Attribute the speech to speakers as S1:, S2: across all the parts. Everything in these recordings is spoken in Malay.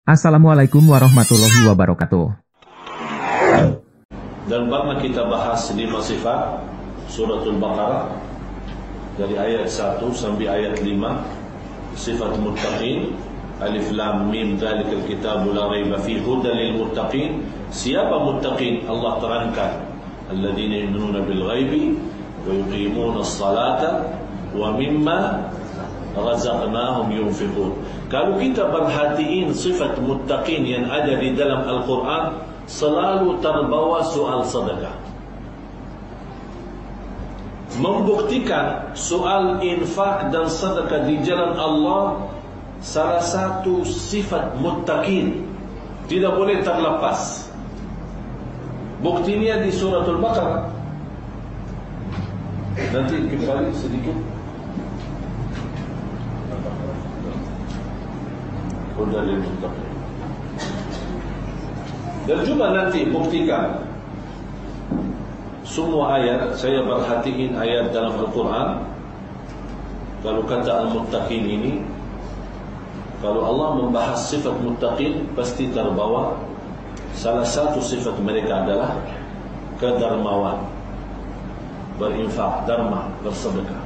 S1: Assalamualaikum warahmatullahi wabarakatuh.
S2: Dan pernah kita bahas 5 sifat suratul Baqarah dari ayat 1 sampai ayat 5. Sifat muttaqin, alif lam mim dzalikal kitabu la raiba fihi hudan lil muttaqin. Siapa muttaqin? Allah terangkan, alladzina yu'minuna bil ghaibi wa yuqimuna as-salata wa mimma razaqnahum yunfiqun. Kalau kita perhatiin sifat muttaqin yang ada di dalam Al-Quran, selalu terbawa soal sedekah. Membuktikan soal infak dan sedekah di jalan Allah salah satu sifat muttaqin, tidak boleh terlepas. Buktinya di suratul Baqarah. Nanti kembali sedikit. Dari muttaqin. Dan coba nanti buktikan semua ayat. Saya perhatiin ayat dalam Al-Quran. Kalau kata al-muttaqin ini, kalau Allah membahas sifat muttaqin, pasti terbawa salah satu sifat mereka adalah kedermawan, berinfak, dharma, bersedekah.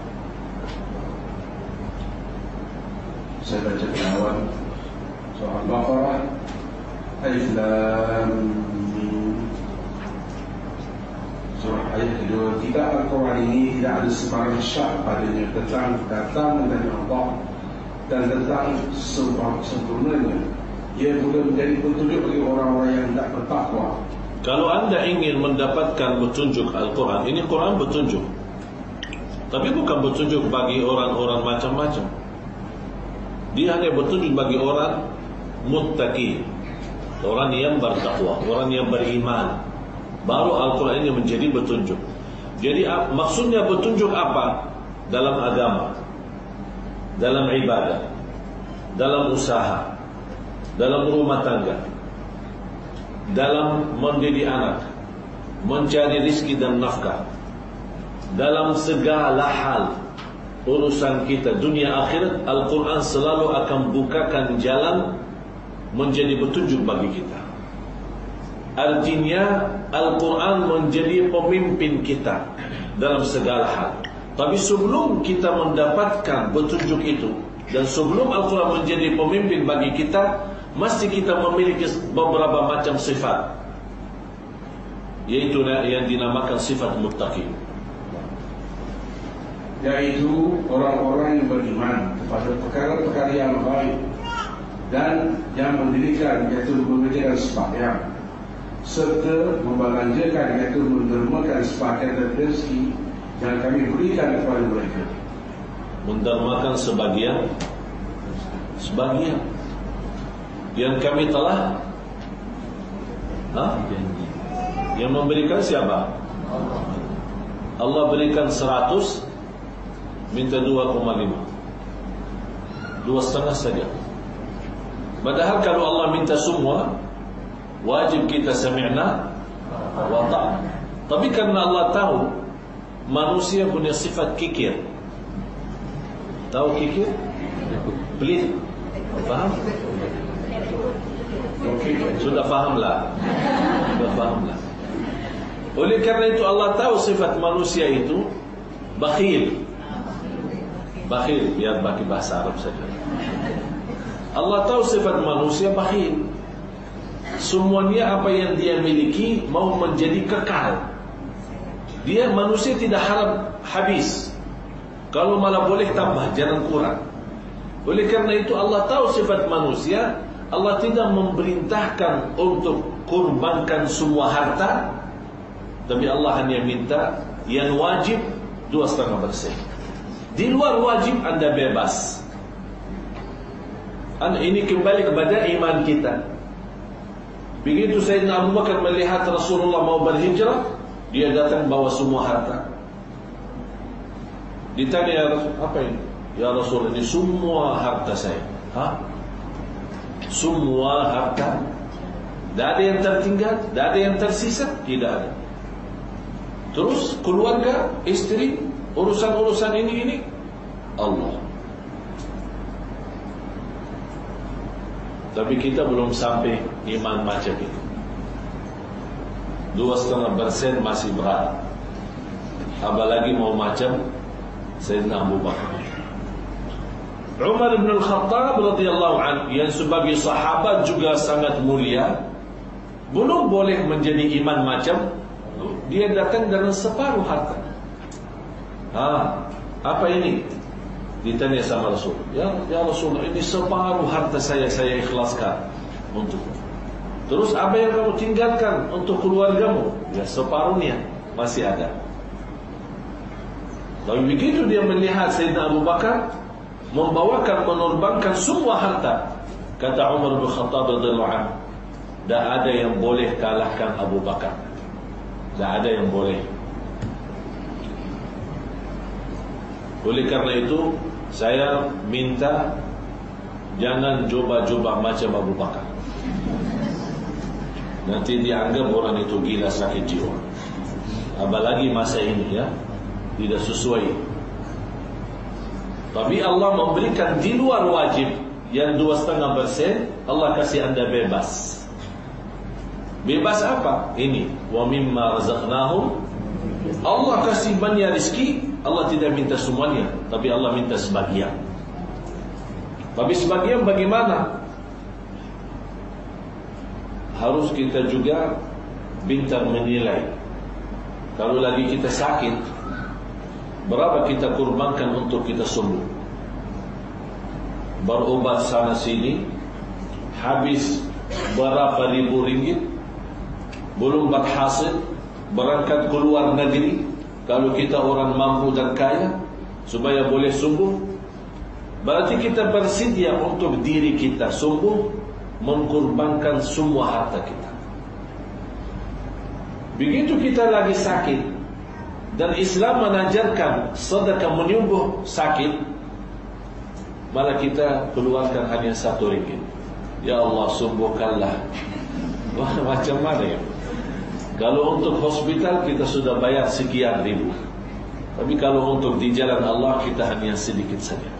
S3: Saya baca awal surah Al-Baqarah, alif lam mim. Surah ayat kedua. Tidak, Al-Quran ini tidak ada sebarang syak padanya tentang datang dari Allah dan tentang sempurnanya. Ia boleh menjadi petunjuk bagi orang-orang yang tidak bertakwa.
S2: Kalau anda ingin mendapatkan petunjuk Al-Quran, ini Quran petunjuk, tapi bukan petunjuk bagi orang-orang macam-macam. Dia hanya petunjuk bagi orang muttaqi, orang yang bertakwa, orang yang beriman. Baru Al-Quran ini menjadi petunjuk. Jadi maksudnya petunjuk apa? Dalam agama, dalam ibadah, dalam usaha, dalam rumah tangga, dalam mendidik anak, mencari rezeki dan nafkah, dalam segala hal urusan kita dunia akhirat. Al-Quran selalu akan bukakan jalan menjadi petunjuk bagi kita. Artinya Al-Quran menjadi pemimpin kita dalam segala hal. Tapi sebelum kita mendapatkan petunjuk itu, dan sebelum Al-Quran menjadi pemimpin bagi kita, mesti kita memiliki beberapa macam sifat, yaitu yang dinamakan sifat muttaqin,
S3: yaitu orang-orang yang beriman kepada perkara-perkara yang baik dan yang mendirikan, yaitu mengerjakan sembahyang, serta membelanjakan, yaitu mendermakan sebahagian dari rezeki yang kami berikan kepada mereka.
S2: Mendermakan sebagian yang kami telah yang memberikan siapa? Allah berikan 100, minta 2,5, 2,5 saja. Padahal kalau Allah minta semua, wajib kita sami'na wa ta'na. Tapi karena Allah tahu manusia punya sifat kikir. Tahu kikir? Pelit. Faham? Sudah fahamlah. Oleh karena itu Allah tahu sifat manusia itu bakhil. Bakhil, biar pakai bahasa Arab saja. Allah tahu sifat manusia bakhil. Semuanya apa yang dia miliki mau menjadi kekal. Dia manusia tidak harap habis. Kalau malah boleh tambah, jangan kurang. Oleh karena itu Allah tahu sifat manusia. Allah tidak memerintahkan untuk kurbankan semua harta, tapi Allah hanya minta yang wajib 2,5%. Di luar wajib anda bebas. Ini kembali kepada iman kita. Begitu Sayyidina Abu Bakar melihat Rasulullah mau berhijrah, dia datang bawa semua harta. Ditanya, ya Rasul, apa ini? Ya Rasul, ini semua harta saya. Semua harta? Tidak ada yang tertinggal? Tidak ada yang tersisa? Tidak ada. Terus keluarga, istri, urusan-urusan ini Allah. Tapi kita belum sampai iman macam itu. 2,5% masih berat. Apalagi mau macam Sayyidina Abu Bakar. Umar bin Al-Khattab radhiyallahu anhu yang sebagai sahabat juga sangat mulia, belum boleh menjadi iman macam dia datang dengan separuh harta. Apa ini? Ditanya sama Rasul. Ya Rasulullah, ini separuh harta saya ikhlaskan untuk. Terus apa yang kamu tinggalkan untuk keluargamu? Ya separuhnya masih ada. Tapi begitu dia melihat Sayyidina Abu Bakar menurbangkan semua harta, kata Umar bin Khattab radhiyallahu anhu, tak ada yang boleh kalahkan Abu Bakar. Tak ada yang boleh. Oleh karena itu saya minta jangan coba-coba macam Abu Bakar. Nanti dianggap orang itu gila sakit jiwa. Apalagi masa ini ya, tidak sesuai. Tapi Allah memberikan di luar wajib yang 2,5%, Allah kasih anda bebas. Bebas apa? Ini wa mimma razaqnahum. Allah kasih banyak rezeki, Allah tidak minta semuanya, tapi Allah minta sebagian. Tapi sebagian bagaimana? Harus kita juga pintar menilai. Kalau lagi kita sakit, berapa kita kurbankan untuk kita sembuh? Berobat sana sini, habis berapa ribu ringgit, belum berhasil, berangkat ke luar negeri. Kalau kita orang mampu dan kaya, supaya boleh sembuh, berarti kita bersedia untuk diri kita sembuh, mengorbankan semua harta kita. Begitu kita lagi sakit dan Islam mengajarkan sedekah menyembuh sakit, malah kita keluarkan hanya 1 ringgit. Ya Allah, sembuhkanlah. Wah, macam mana ya? Kalau untuk hospital kita sudah bayar sekian ribu, tapi kalau untuk di jalan Allah kita hanya sedikit saja.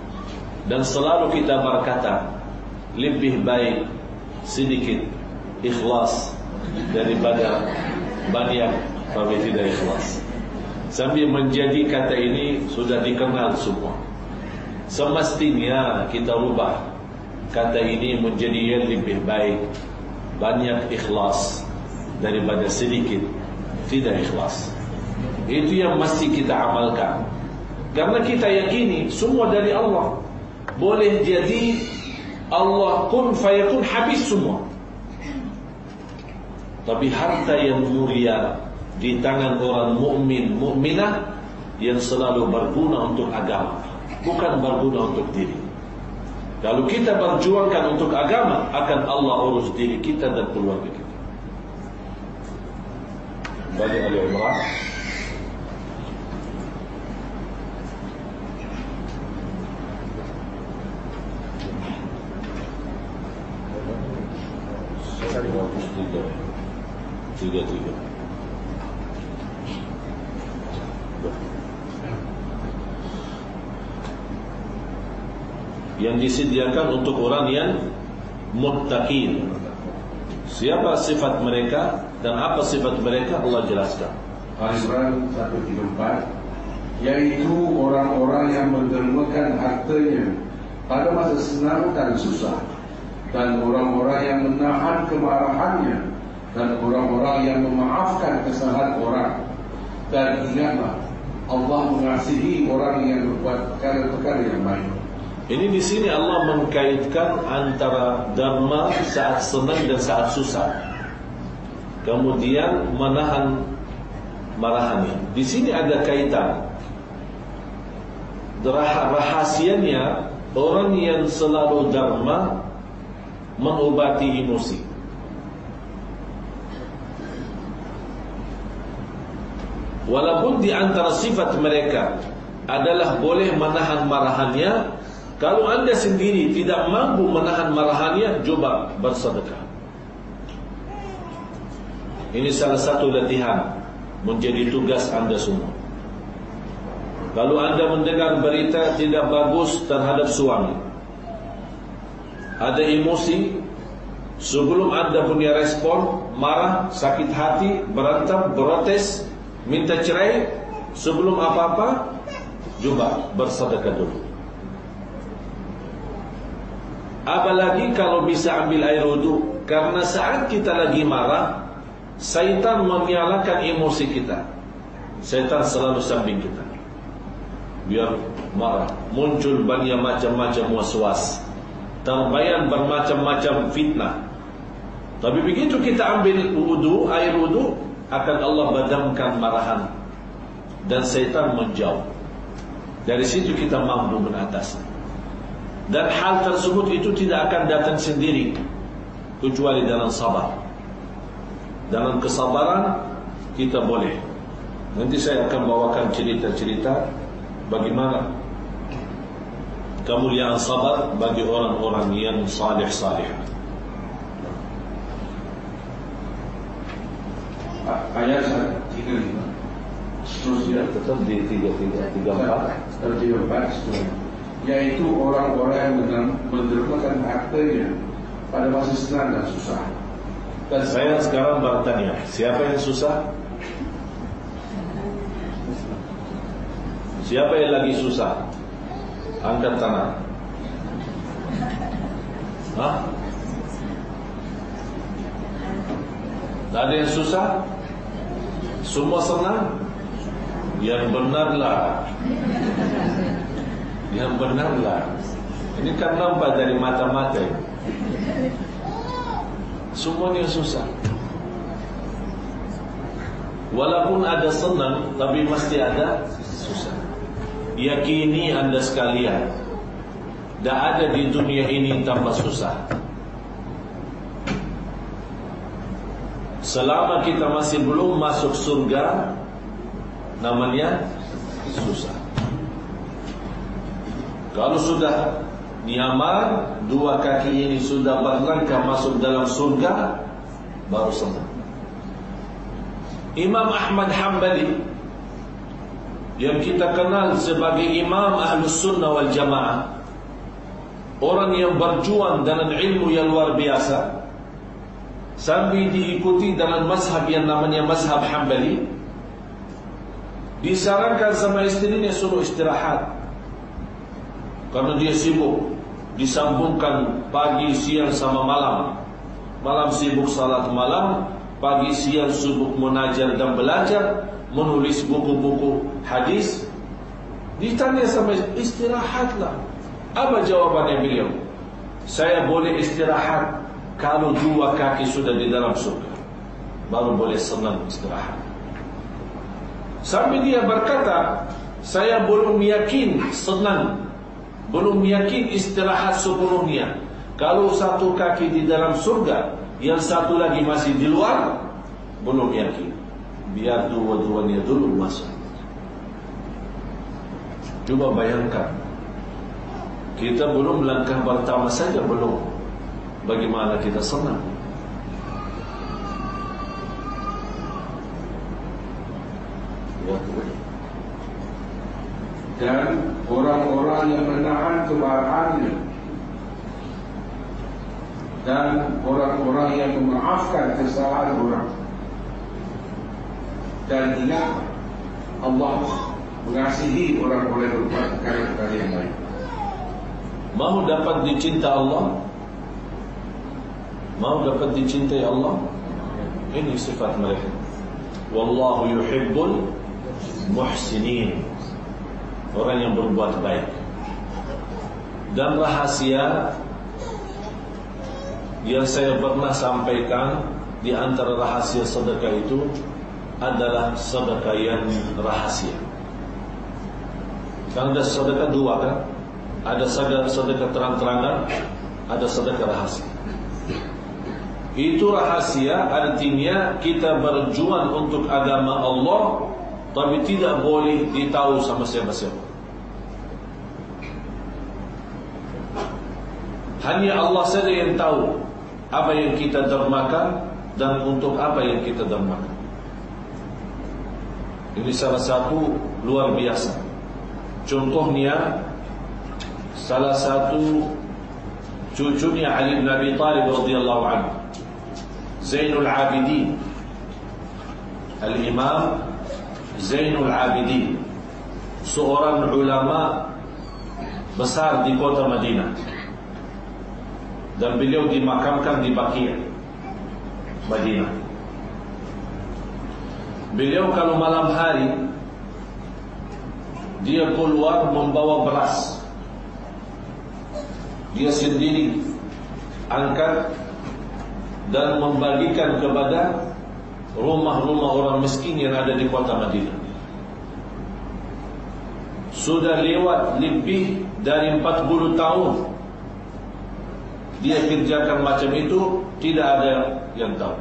S2: Dan selalu kita berkata, lebih baik sedikit ikhlas daripada banyak tapi tidak ikhlas. Sambil menjadi kata ini sudah dikenal semua. Semestinya kita ubah kata ini menjadi yang lebih baik banyak ikhlas daripada sedikit tidak ikhlas. Itu yang mesti kita amalkan. Karena kita yakini semua dari Allah. Boleh jadi Allah kun fayakun habis semua. Tapi harta yang mulia di tangan orang mukmin mukminah yang selalu berguna untuk agama, bukan berguna untuk diri. Kalau kita berjuangkan untuk agama, akan Allah urus diri kita dan keluarga kita. Balik Ali Imran. Tiga. Yang disediakan untuk orang yang muttaqin. Siapa sifat mereka dan apa sifat mereka Allah jelaskan.
S3: Al-Imran 134, yaitu orang-orang yang mendermakan hartanya pada masa senang dan susah, dan orang-orang yang menahan kemarahannya, dan orang-orang yang memaafkan kesalahan orang. Dan ingatlah, Allah mengasihi orang yang berbuat perkara-perkara yang baik.
S2: Ini di sini Allah mengkaitkan antara dharma saat senang dan saat susah. Kemudian menahan marahannya. Di sini ada kaitan. Rahasianya orang yang selalu dharma mengobati emosi. Walaupun di antara sifat mereka adalah boleh menahan marahannya, kalau anda sendiri tidak mampu menahan marahannya, coba bersedekah. Ini salah satu latihan menjadi tugas anda semua. Kalau anda mendengar berita tidak bagus terhadap suami, ada emosi, Sebelum anda punya respon, marah, sakit hati, berantem, protes, minta cerai, sebelum apa-apa, coba bersedekah dulu. Apalagi kalau bisa ambil air wudu, karena saat kita lagi marah, syaitan menyalakan emosi kita. Syaitan selalu samping kita. Biar marah, muncul banyak macam-macam waswas, terbayang bermacam-macam fitnah. Tapi begitu kita ambil wudu, air wudu, akan Allah padamkan marahan dan syaitan menjauh. Dari situ kita mampu menatasi. Dan hal tersebut itu tidak akan datang sendiri, kecuali dalam sabar. Dalam kesabaran kita boleh. Nanti saya akan bawakan cerita-cerita bagaimana kemuliaan sabar bagi orang-orang yang salih-salih.
S3: Ayat 35. Seterusnya
S2: Tetap di 34.
S3: 34 seterusnya, yaitu orang-orang yang mendermakan hartanya pada masa senang dan susah.
S2: Dan saya sekarang bertanya, siapa yang susah? Siapa yang lagi susah? Angkat tangan. Hah? Tak ada yang susah? Semua senang? Yang benarlah. Yang benarlah. Ini kan nampak dari mata-mata. Semuanya susah. Walaupun ada senang, tapi mesti ada susah. Yakini anda sekalian, tak ada di dunia ini tanpa susah. Selama kita masih belum masuk surga, namanya susah. Kalau sudah nyaman, dua kaki ini sudah berlangkah masuk dalam surga, baru senang. Imam Ahmad Hanbali, yang kita kenal sebagai Imam Ahlus Sunnah wal Jamaah, orang yang berjuang dengan ilmu yang luar biasa, sambil diikuti dalam mazhab yang namanya mazhab Hanbali, disarankan sama istrinya suruh istirahat karena dia sibuk, disambungkan pagi, siang sama malam. Malam sibuk salat malam, pagi siang sibuk mengajar dan belajar, menulis buku-buku hadis. Ditanya sama istirahatlah. Apa jawabannya beliau? Saya boleh istirahat kalau dua kaki sudah di dalam surga, baru boleh senang istirahat. Sampai dia berkata, saya belum yakin senang, belum yakin istirahat sepenuhnya. Kalau satu kaki di dalam surga, yang satu lagi masih di luar, belum yakin. Biar dua-duanya dulu masuk. Coba bayangkan, kita belum langkah pertama saja belum, bagaimana kita senang?
S3: Dan orang-orang yang menahan kemarahannya, dan orang-orang yang memaafkan kesalahan orang. Dan ingat, Allah mengasihi orang-orang yang berbuat perkara-perkara yang baik.
S2: Mau dapat dicinta Allah, mau dapat dicintai Allah, ini sifat mereka. Wallahu yuhibbul muhsinin, orang yang berbuat baik. Dan rahasia yang saya pernah sampaikan, di antara rahasia sedekah itu adalah sedekah yang rahasia. Kan ada sedekah dua kan? Ada sedekah terang-terangan, ada sedekah rahasia. Itu rahasia artinya kita berjuang untuk agama Allah, tapi tidak boleh ditahu sama siapa-siapa. Hanya Allah saja yang tahu apa yang kita dermakan dan untuk apa yang kita dermakan. Ini salah satu luar biasa. Contohnya, salah satu cucunya Ali bin Abi Thalib radhiyallahu anhu, Zainul Abidin, Al-Imam Zainul Abidin, seorang ulama besar di kota Madinah, dan beliau dimakamkan di Baqi', Madinah. Beliau kalau malam hari dia keluar membawa beras, dia sendiri angkat dan membagikan kepada rumah-rumah orang miskin yang ada di kota Madinah. Sudah lewat lebih dari 40 tahun dia kerjakan macam itu, tidak ada yang tahu.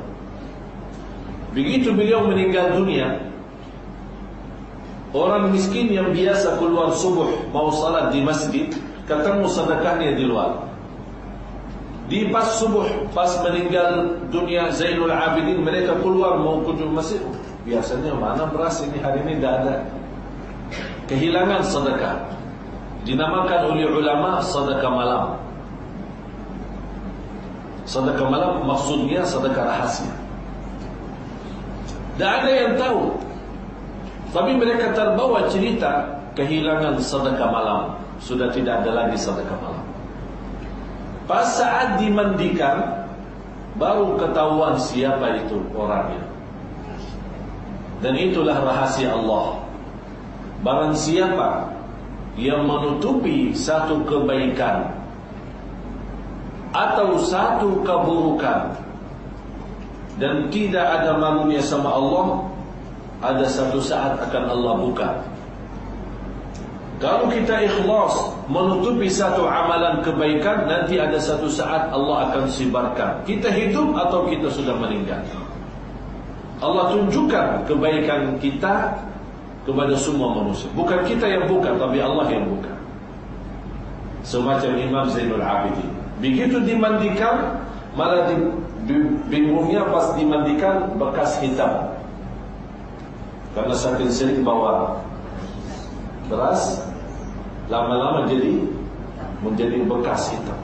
S2: Begitu beliau meninggal dunia, orang miskin yang biasa keluar subuh mau salat di masjid, ketemu sedekahnya di luar. Di pas subuh, pas meninggal dunia Zainul Abidin, mereka keluar mau kunjung masjid. Biasanya mana beras ini, hari ini tidak ada. Kehilangan sedekah. Dinamakan oleh ulama sedekah malam. Sedekah malam maksudnya sedekah rahasia. Tak ada yang tahu. Tapi mereka terbawa cerita kehilangan sedekah malam. Sudah tidak ada lagi sedekah malam. Pas saat dimandikan, baru ketahuan siapa itu orangnya. Dan itulah rahasia Allah. Barang siapa yang menutupi satu kebaikan atau satu keburukan dan tidak ada malunya sama Allah, ada satu saat akan Allah buka. Kalau kita ikhlas menutupi satu amalan kebaikan, nanti ada satu saat Allah akan sebarkan. Kita hidup atau kita sudah meninggal, Allah tunjukkan kebaikan kita kepada semua manusia. Bukan kita yang buka, tapi Allah yang buka. Semacam Imam Zainul Abidin, begitu dimandikan, malah bingungnya pas dimandikan bekas hitam, karena saking sering bawa beras, lama-lama menjadi bekas hitam.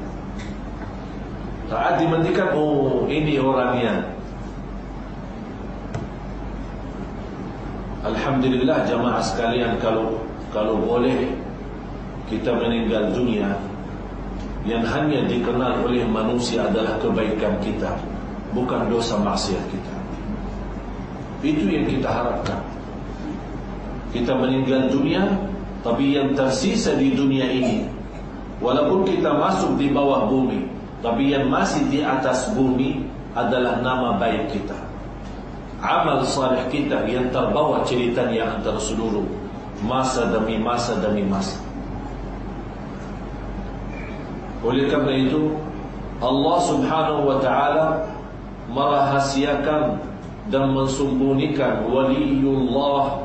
S2: Saat dimandikan, oh ini orangnya. Alhamdulillah jamaah sekalian, kalau boleh kita meninggal dunia, yang hanya dikenal oleh manusia adalah kebaikan kita, bukan dosa maksiat kita. Itu yang kita harapkan. Kita meninggal dunia, tapi yang tersisa di dunia ini, walaupun kita masuk di bawah bumi, tapi yang masih di atas bumi adalah nama baik kita, amal salih kita yang terbawa ceritanya antara seluruh masa demi masa demi masa. Oleh karena itu, Allah subhanahu wa ta'ala merahasiakan dan mensembunyikan waliullah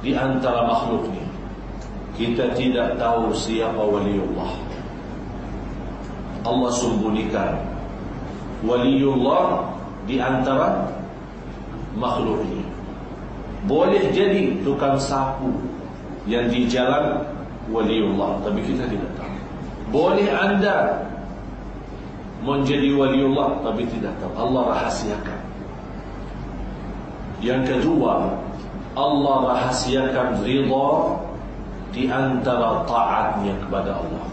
S2: di antara makhluknya. Kita tidak tahu siapa waliullah. Allah sembunyikan waliullah di antara makhluknya. Boleh jadi tukang sapu yang di jalan waliullah, tapi kita tidak tahu. Boleh anda menjadi waliullah, tapi tidak tahu. Allah rahasiakan. Yang kedua, Allah rahasiakan ridha di antara taatnya kepada Allah.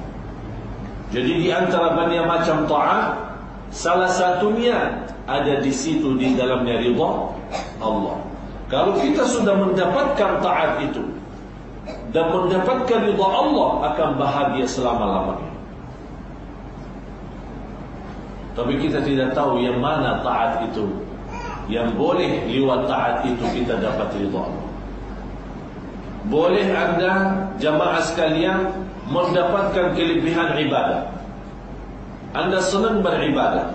S2: Jadi di antara banyak macam taat, salah satunya ada di situ, di dalamnya ridha Allah. Kalau kita sudah mendapatkan taat itu dan mendapatkan ridha Allah, akan bahagia selama-lamanya. Tapi kita tidak tahu yang mana taat itu yang boleh lewat taat itu kita dapat ridha Allah. Boleh anda jamaah sekalian mendapatkan kelebihan ibadah, anda senang beribadah,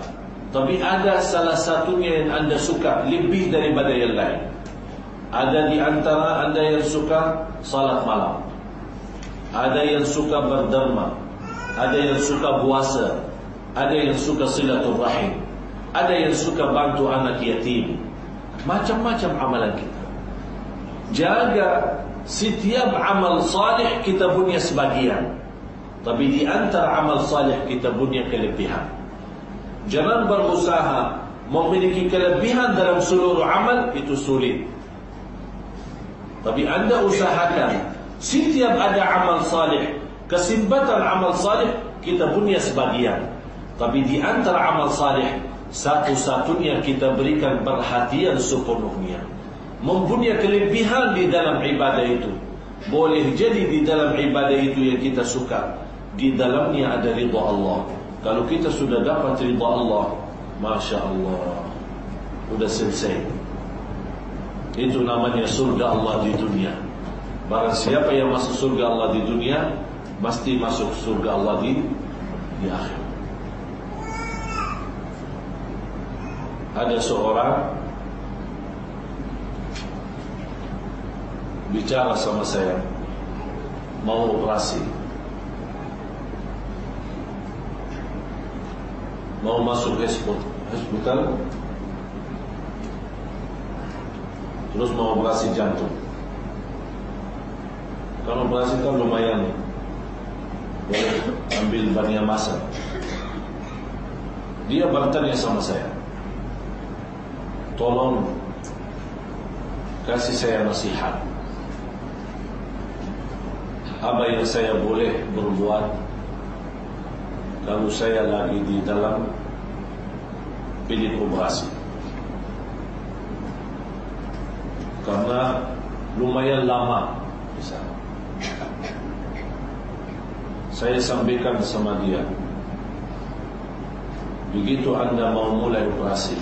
S2: tapi ada salah satunya yang anda suka lebih daripada yang lain. Ada di antara anda yang suka salat malam, ada yang suka berderma, ada yang suka puasa, ada yang suka silaturahim, ada yang suka bantu anak yatim. Macam-macam amalan kita. Jaga setiap amal salih kita punya sebagian, Tapi di antara amal salih kita punya kelebihan. Jangan berusaha memiliki kelebihan dalam seluruh amal, itu sulit. Tapi anda usahakan setiap ada amal salih, kesempatan amal salih kita punya sebagian. Tapi di antara amal salih, satu-satunya kita berikan perhatian sepenuhnya. Mempunyai kelebihan di dalam ibadah itu. Boleh jadi di dalam ibadah itu yang kita suka, di dalamnya ada ridha Allah. Kalau kita sudah dapat ridha Allah, Masya Allah, sudah selesai. Itu namanya surga Allah di dunia. Barang siapa yang masuk surga Allah di dunia, pasti masuk surga Allah di akhir. Ada seorang bicara sama saya, mau operasi, mau masuk hospital, terus mau operasi jantung. Kalau operasi kan lumayan, boleh ambil banyak masa. Dia bertanya sama saya, tolong kasih saya nasihat, apa yang saya boleh berbuat kalau saya lagi di dalam bilik operasi. Karena lumayan lama bisa. Saya sampaikan sama dia, begitu anda mau mulai operasi,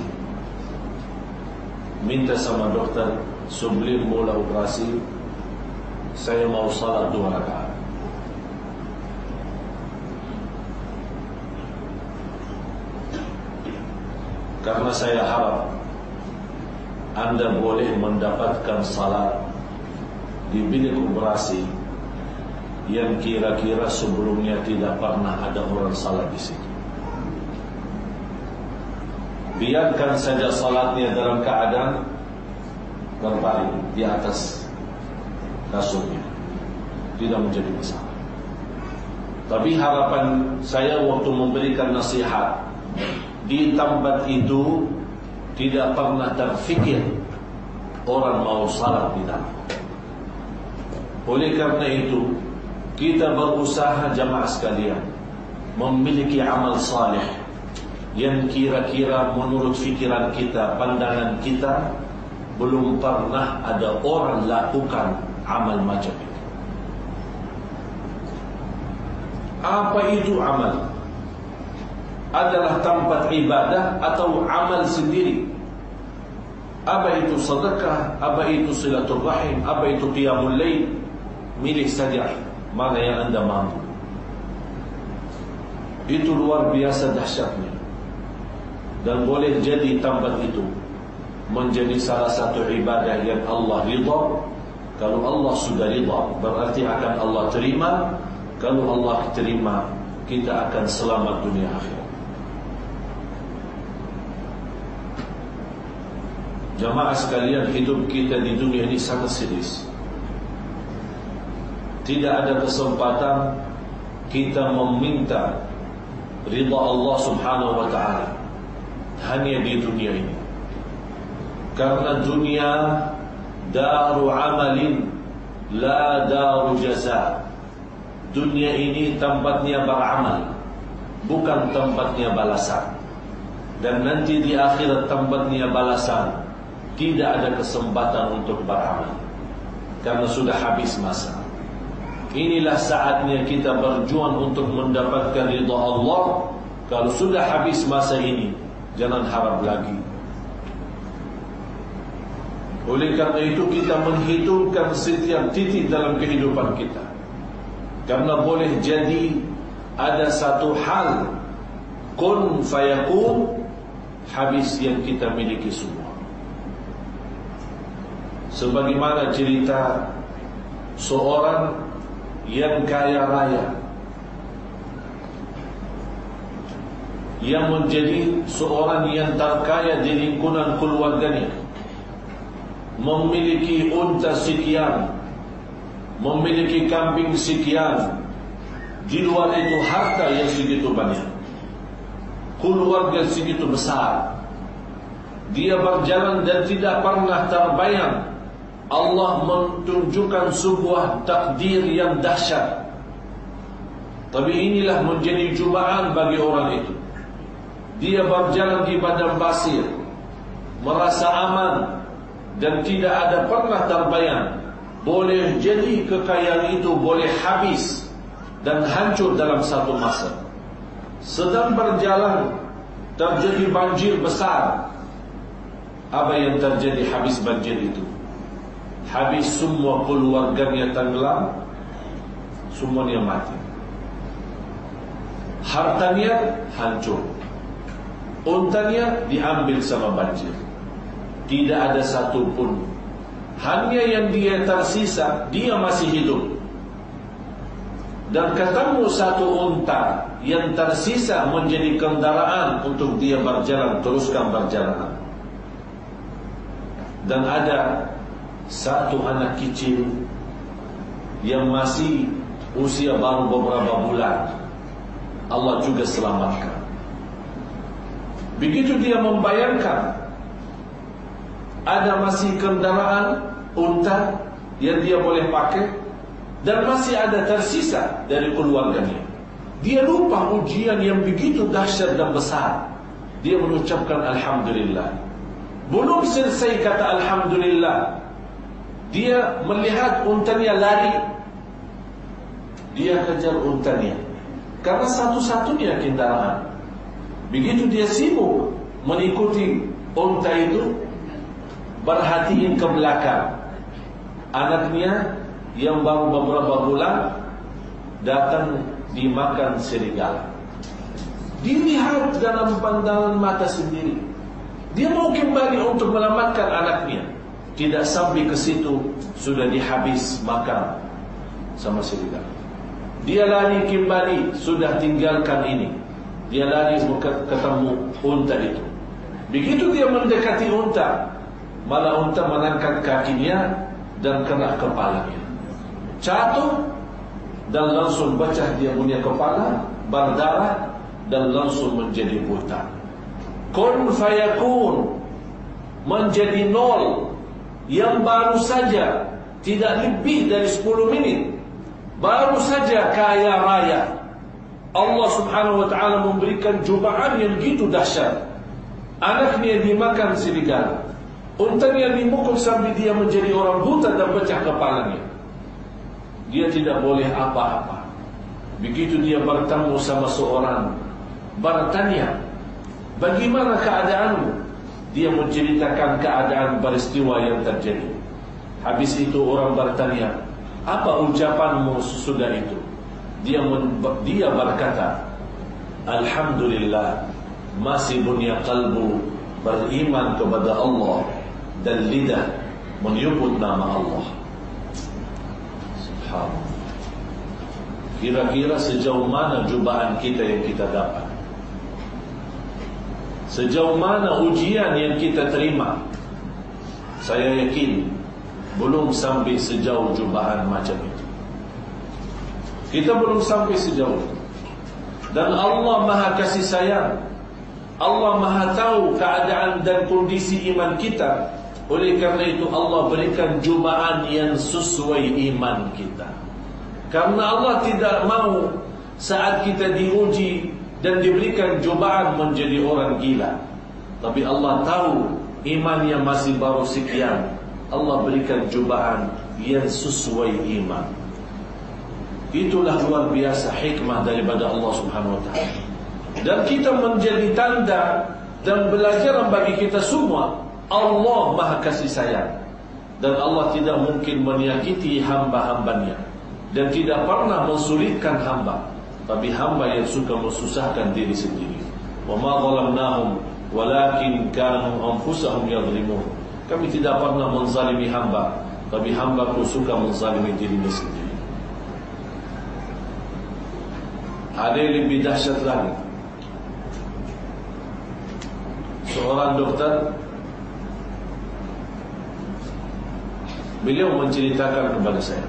S2: minta sama dokter sebelum mulai operasi, saya mau salat 2 rakaat. Karena saya harap anda boleh mendapatkan salat di bilik operasi yang kira-kira sebelumnya tidak pernah ada orang salat di situ. Biarkan saja salatnya dalam keadaan berbaring di atas kasurnya, tidak menjadi masalah. Tapi harapan saya waktu memberikan nasihat, di tempat itu tidak pernah terfikir orang mau salat di dalam. Oleh karena itu, kita berusaha jamaah sekalian memiliki amal saleh yang kira-kira menurut fikiran kita, pandangan kita, belum pernah ada orang lakukan amal macam itu. Apa itu amal? Adalah tempat ibadah atau amal sendiri? Apa itu sedekah? Apa itu silaturrahim? Apa itu qiyamul lail? Milih saja mana yang anda mampu. Itu luar biasa dahsyatnya. Dan boleh jadi tempat itu menjadi salah satu ibadah yang Allah ridha. Kalau Allah sudah ridha, berarti akan Allah terima. Kalau Allah terima, kita akan selamat dunia akhirat. Jamaah sekalian, hidup kita di dunia ini sangat serius. Tidak ada kesempatan kita meminta ridha Allah subhanahu wa ta'ala hanya di dunia ini. Karena dunia daru amalin, la daru jaza. Dunia ini tempatnya beramal, bukan tempatnya balasan. Dan nanti di akhirat tempatnya balasan. Tidak ada kesempatan untuk beramal, karena sudah habis masa. Inilah saatnya kita berjuang untuk mendapatkan ridha Allah. Kalau sudah habis masa ini, jangan harap lagi. Oleh karena itu kita menghitungkan setiap titik dalam kehidupan kita. Karena boleh jadi ada satu hal, kun fayakun, habis yang kita miliki semua. Sebagaimana cerita seorang yang kaya raya, yang menjadi seorang yang terkaya di lingkungan keluarganya, memiliki unta sekian, memiliki kambing sekian, Di luar itu harta yang segitu banyak, keluarga segitu besar. Dia berjalan dan tidak pernah terbayang Allah menunjukkan sebuah takdir yang dahsyat. Tapi inilah menjadi cubaan bagi orang itu. Dia berjalan di padang pasir, merasa aman, dan tidak ada pernah terbayang boleh jadi kekayaan itu boleh habis dan hancur dalam satu masa. Sedang berjalan, terjadi banjir besar. Apa yang terjadi habis banjir itu? Habis semua keluarganya tenggelam, semuanya mati. Hartanya hancur, untanya diambil sama banjir. Tidak ada satu pun. Hanya yang dia tersisa, dia masih hidup. Dan ketemu satu unta yang tersisa menjadi kendaraan untuk dia berjalan, teruskan perjalanan. Dan ada satu anak kecil yang masih usia baru beberapa bulan, Allah juga selamatkan. Begitu dia membayangkan ada masih kendaraan unta yang dia boleh pakai dan masih ada tersisa dari keluarganya, dia lupa ujian yang begitu dahsyat dan besar. Dia mengucapkan Alhamdulillah. Belum selesai kata Alhamdulillah, dia melihat untanya lari. Dia kejar untanya karena satu-satunya kendaraan. Begitu dia sibuk mengikuti unta itu, perhatiin ke belakang, anaknya yang baru beberapa bulan datang dimakan serigala. Dilihat dalam pandangan mata sendiri. Dia mau kembali untuk menyelamatkan anaknya. Tidak sampai ke situ sudah dihabis makan sama serigala. Dia lari kembali, sudah tinggalkan ini. Dia lari ketemu unta itu. Begitu dia mendekati unta, malah unta mengangkat kakinya dan kena kepalanya. Jatuh dan langsung pecah dia punya kepala, berdarah dan langsung menjadi buta. Kun fayakun, menjadi nol, yang baru saja tidak lebih dari 10 menit, baru saja kaya raya. Allah subhanahu wa ta'ala memberikan cubaan yang begitu dahsyat. Anaknya dimakan serigala, untanya dimukul sampai dia menjadi orang buta dan pecah kepalanya. Dia tidak boleh apa-apa. Begitu dia bertemu sama seorang, bertanya, bagaimana keadaanmu? Dia menceritakan keadaan peristiwa yang terjadi. Habis itu orang bertanya, apa ucapanmu sesudah itu? Dia berkata, Alhamdulillah, masih punya kalbu beriman kepada Allah dan lidah menyebut nama Allah. Subhanallah. Kira-kira sejauh mana cubaan kita yang kita dapat? Sejauh mana ujian yang kita terima? Saya yakin belum sampai sejauh cubaan macam itu. Kita belum sampai sejauh itu. Dan Allah Maha kasih sayang. Allah Maha tahu keadaan dan kondisi iman kita. Oleh karena itu Allah berikan cubaan yang sesuai iman kita. Karena Allah tidak mau saat kita diuji dan diberikan cubaan menjadi orang gila. Tapi Allah tahu imannya masih baru sekian. Allah berikan cubaan yang sesuai iman. Itulah luar biasa hikmah daripada Allah subhanahu wa ta'ala. Dan kita menjadi tanda dan pelajaran bagi kita semua. Allah Maha kasih sayang. Dan Allah tidak mungkin menyakiti hamba-hambanya. Dan tidak pernah mensulitkan hamba. Tapi hamba yang suka mensusahkan diri sendiri. Wa ma zalamnahum walakin kanu anfusahum yadhlimun. Kami tidak pernah menzalimi hamba, tapi hamba pun suka menzalimi dirinya sendiri. Ada yang lebih dahsyat lagi. Seorang dokter, beliau menceritakan kepada saya,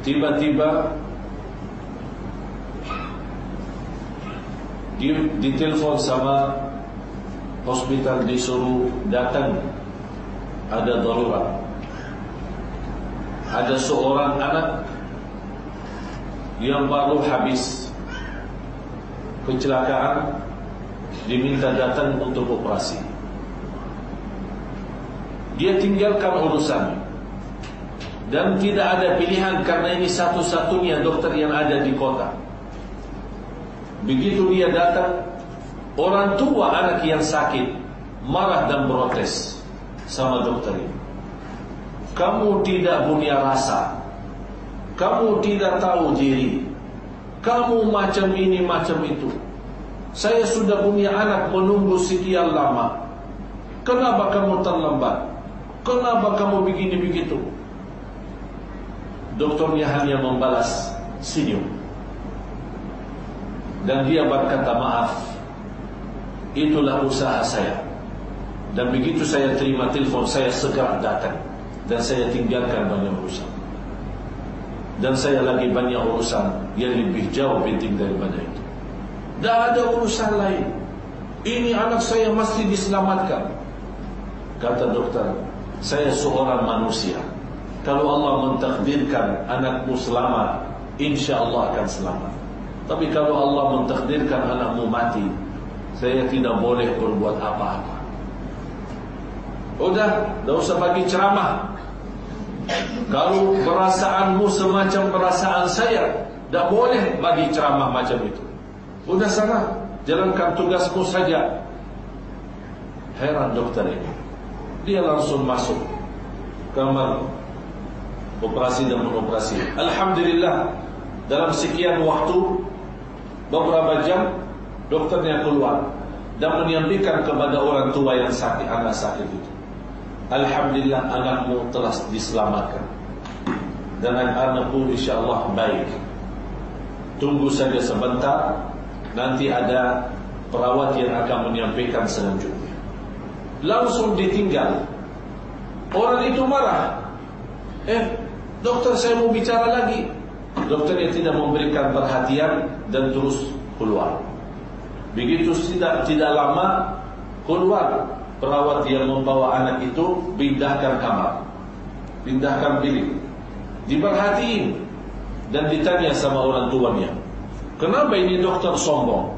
S2: tiba-tiba ditelepon sama hospital, disuruh datang, ada darurat. Ada seorang anak yang baru habis kecelakaan, diminta datang untuk operasi. Dia tinggalkan urusan dan tidak ada pilihan karena ini satu-satunya dokter yang ada di kota. Begitu dia datang, orang tua anak yang sakit marah dan protes sama dokter ini. Kamu tidak punya rasa, kamu tidak tahu diri, kamu macam ini macam itu. Saya sudah punya anak menunggu sekian lama. Kenapa kamu terlambat? Kenapa kamu begini begitu? Dokternya hanya membalas senyum. Dan dia berkata, maaf, itulah usaha saya. Dan begitu saya terima telepon, saya segera datang. Dan saya tinggalkan banyak urusan. Dan saya lagi banyak urusan yang lebih jauh penting daripada itu. Tak ada urusan lain. Ini anak saya mesti diselamatkan. Kata dokter, saya seorang manusia. Kalau Allah mentakdirkan anakmu selamat, insya Allah akan selamat. Tapi kalau Allah mentakdirkan anakmu mati, saya tidak boleh berbuat apa-apa. Udah, tak usah bagi ceramah. Kalau perasaanmu semacam perasaan saya, tak boleh bagi ceramah macam itu. Udah sana, jalankan tugasmu saja. Heran dokter ini. Dia langsung masuk kamar operasi dan mengoperasi. Alhamdulillah, dalam sekian waktu, beberapa jam, dokternya keluar dan menyampaikan kepada orang tua yang sakit, anak sakit itu, alhamdulillah anakmu telah diselamatkan dan anakmu insyaAllah baik. Tunggu saja sebentar, nanti ada perawat yang akan menyampaikan selanjutnya. Langsung ditinggal. Orang itu marah. Dokter, saya mau bicara lagi. Dokternya tidak memberikan perhatian dan terus keluar. Begitu tidak lama keluar, perawat yang membawa anak itu pindahkan kamar, pindahkan bilik, diperhatiin dan ditanya sama orang tuanya, kenapa ini dokter sombong?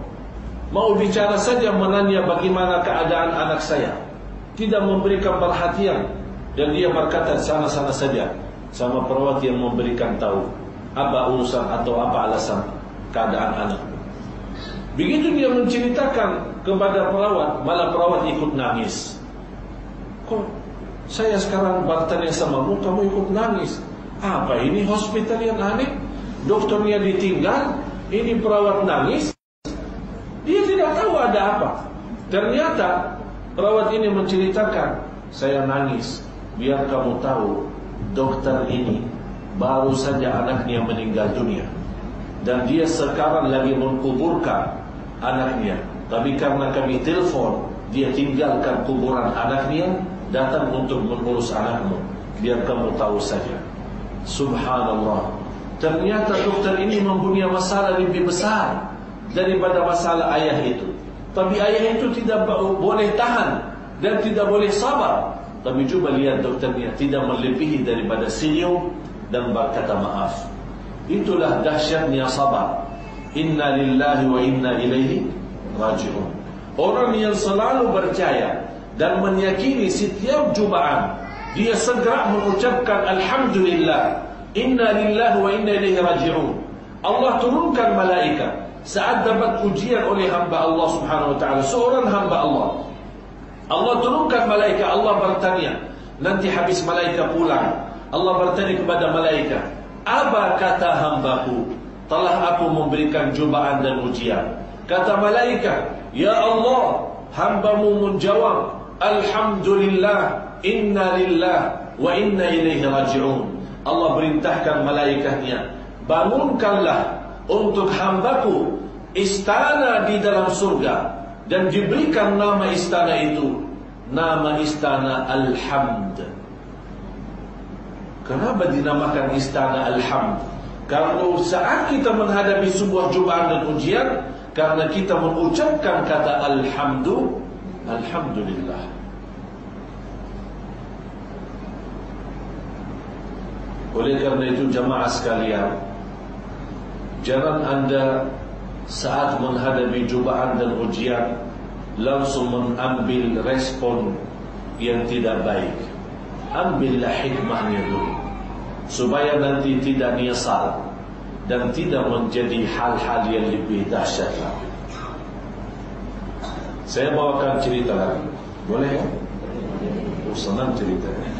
S2: Mau bicara saja menanya bagaimana keadaan anak saya, tidak memberikan perhatian. Dan dia berkata sana-sana saja sama perawat yang memberikan tahu apa urusan atau apa alasan keadaan anak. Begitu dia menceritakan kepada perawat, malah perawat ikut nangis. Kok saya sekarang bertanya samamu, kamu ikut nangis? Apa ini hospital yang aneh? Dokternya ditinggal, ini perawat nangis. Dia tidak tahu ada apa. Ternyata perawat ini menceritakan, saya nangis biar kamu tahu, dokter ini baru saja anaknya meninggal dunia dan dia sekarang lagi menguburkan anaknya. Tapi karena kami telepon, dia tinggalkan kuburan anaknya, datang untuk mengurus anakmu. Biar kamu tahu saja. Subhanallah. Ternyata dokter ini mempunyai masalah lebih besar daripada masalah ayah itu. Tapi ayah itu tidak boleh tahan dan tidak boleh sabar. Tapi coba lihat dokternya tidak melebihi daripada senyum dan berkata maaf. Itulah dahsyatnya sabar. Inna lillahi wa inna ilaihi raji'un. Orang yang selalu percaya dan meyakini setiap cubaan, dia segera mengucapkan alhamdulillah, inna lillahi wa inna ilaihi raji'un. Allah turunkan malaikat saat dapat ujian oleh hamba Allah subhanahu wa ta'ala, seorang hamba Allah. Allah turunkan malaikat, Allah bertanya. Nanti habis malaikat pulang, Allah bertanya kepada malaikat, apa kata hambaku? Telah aku memberikan cubaan dan ujian. Kata malaikat, ya Allah, hambamu menjawab, alhamdulillah, inna lillah wa inna ilaihi raji'un. Allah perintahkan malaikatnya, bangunkanlah untuk hambaku istana di dalam surga. Dan diberikan nama istana itu, nama istana Al-Hamd. Kenapa dinamakan istana Alhamd? Kalau saat kita menghadapi sebuah cubaan dan ujian, karena kita mengucapkan kata Alhamdulillah. Oleh karena itu jamaah sekalian, jangan anda saat menghadapi cubaan dan ujian langsung mengambil respon yang tidak baik. Ambillah hikmahnya dulu, supaya nanti tidak nyesal dan tidak menjadi hal-hal yang lebih dahsyat lagi. Saya bawakan cerita lagi, boleh ya? Oh, senang ceritanya.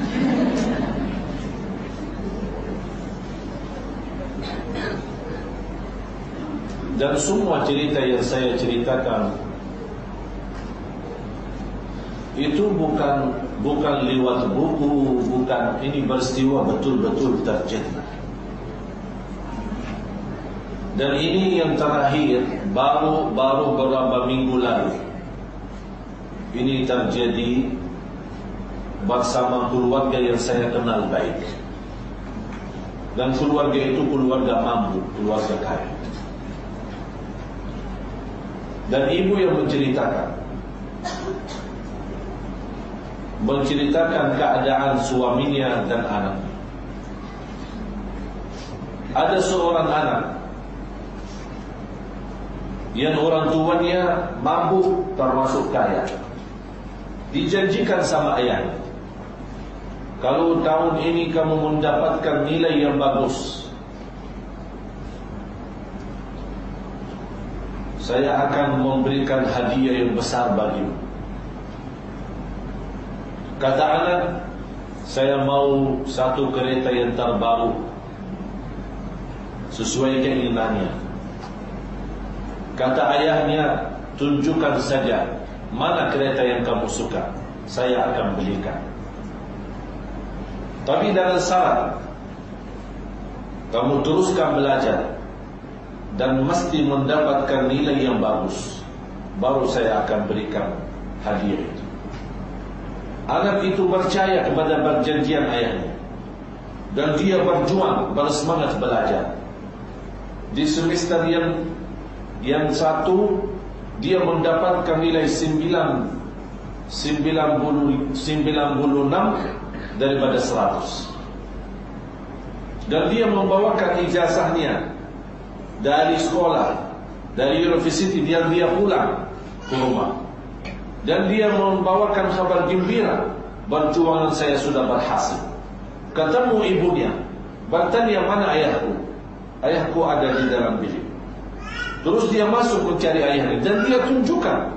S2: Dan semua cerita yang saya ceritakan itu bukan lewat buku, bukan, ini peristiwa betul-betul terjadi. Dan ini yang terakhir baru beberapa minggu lalu. Ini terjadi bersama keluarga yang saya kenal baik. Dan keluarga itu keluarga mampu, keluarga kaya. Dan ibu yang menceritakan keadaan suaminya dan anaknya. Ada seorang anak yang orang tuanya mampu termasuk kaya. Dijanjikan sama ayahnya, kalau tahun ini kamu mendapatkan nilai yang bagus, saya akan memberikan hadiah yang besar bagimu. Kata anak, saya mau satu kereta yang terbaru sesuai keinginannya. Kata ayahnya, tunjukkan saja mana kereta yang kamu suka, saya akan belikan. Tapi dengan syarat, kamu teruskan belajar dan mesti mendapatkan nilai yang bagus, baru saya akan berikan hadiah itu. Anak itu percaya kepada perjanjian ayahnya, dan dia berjuang, bersemangat belajar. Di semester yang satu, dia mendapatkan nilai 96 daripada 100. Dan dia membawakan ijazahnya dari sekolah, dari universiti, dia pulang ke rumah. Dan dia membawakan kabar gembira, perjuangan saya sudah berhasil. Ketemu ibunya, bertanya, mana ayahku? Ayahku ada di dalam bilik. Terus dia masuk mencari ayahnya, dan dia tunjukkan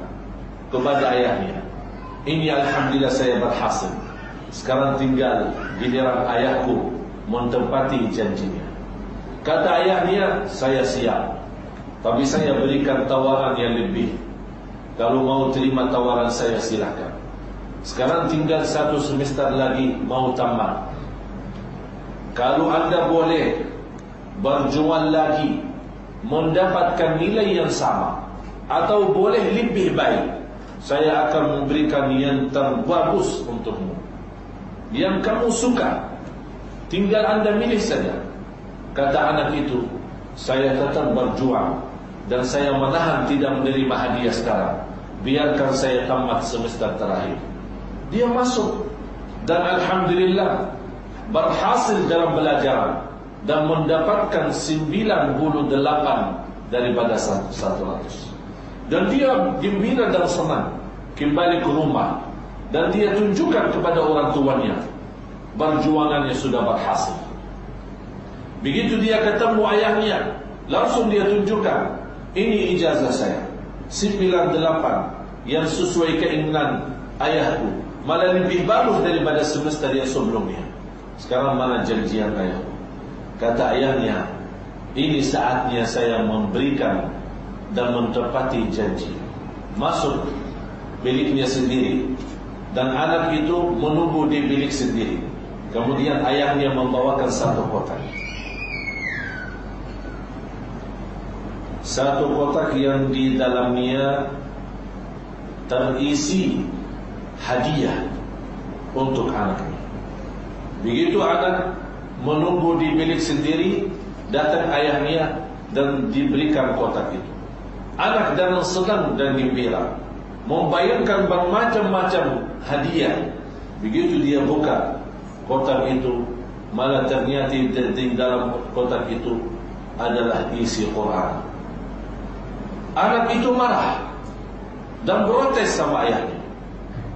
S2: kepada ayahnya, ini alhamdulillah saya berhasil. Sekarang tinggal giliran ayahku menepati janjinya. Kata ayahnya, saya siap, tapi saya berikan tawaran yang lebih. Kalau mau terima tawaran saya, silakan. Sekarang tinggal 1 semester lagi mau tamat. Kalau anda boleh berjuang lagi, mendapatkan nilai yang sama, atau boleh lebih baik, saya akan memberikan yang terbagus untukmu, yang kamu suka. Tinggal anda milih saja. Kata anak itu, saya tetap berjuang, dan saya menahan tidak menerima hadiah sekarang. Biarkan saya tamat semester terakhir. Dia masuk, dan alhamdulillah berhasil dalam belajar, dan mendapatkan 98 daripada 100. Dan dia gembira dan senang kembali ke rumah, dan dia tunjukkan kepada orang tuanya perjuangannya sudah berhasil. Begitu dia ketemu ayahnya, langsung dia tunjukkan, ini ijazah saya 98 yang sesuai keinginan ayahku, malah lebih bagus daripada semester yang sebelumnya. Sekarang mana janjian ayahku? Kata ayahnya, ini saatnya saya memberikan dan menepati janji. Masuk biliknya sendiri, dan anak itu menunggu di bilik sendiri. Kemudian ayahnya membawakan satu kotak. Satu kotak yang di dalamnya terisi hadiah untuk anaknya. Begitu anak menunggu di bilik sendiri, datang ayahnya dan diberikan kotak itu. Anak dan senang dan gembira, membayangkan bermacam-macam hadiah. Begitu dia buka kotak itu, malah ternyata di dalam kotak itu adalah isi Quran. Anak itu marah dan protes sama ayahnya.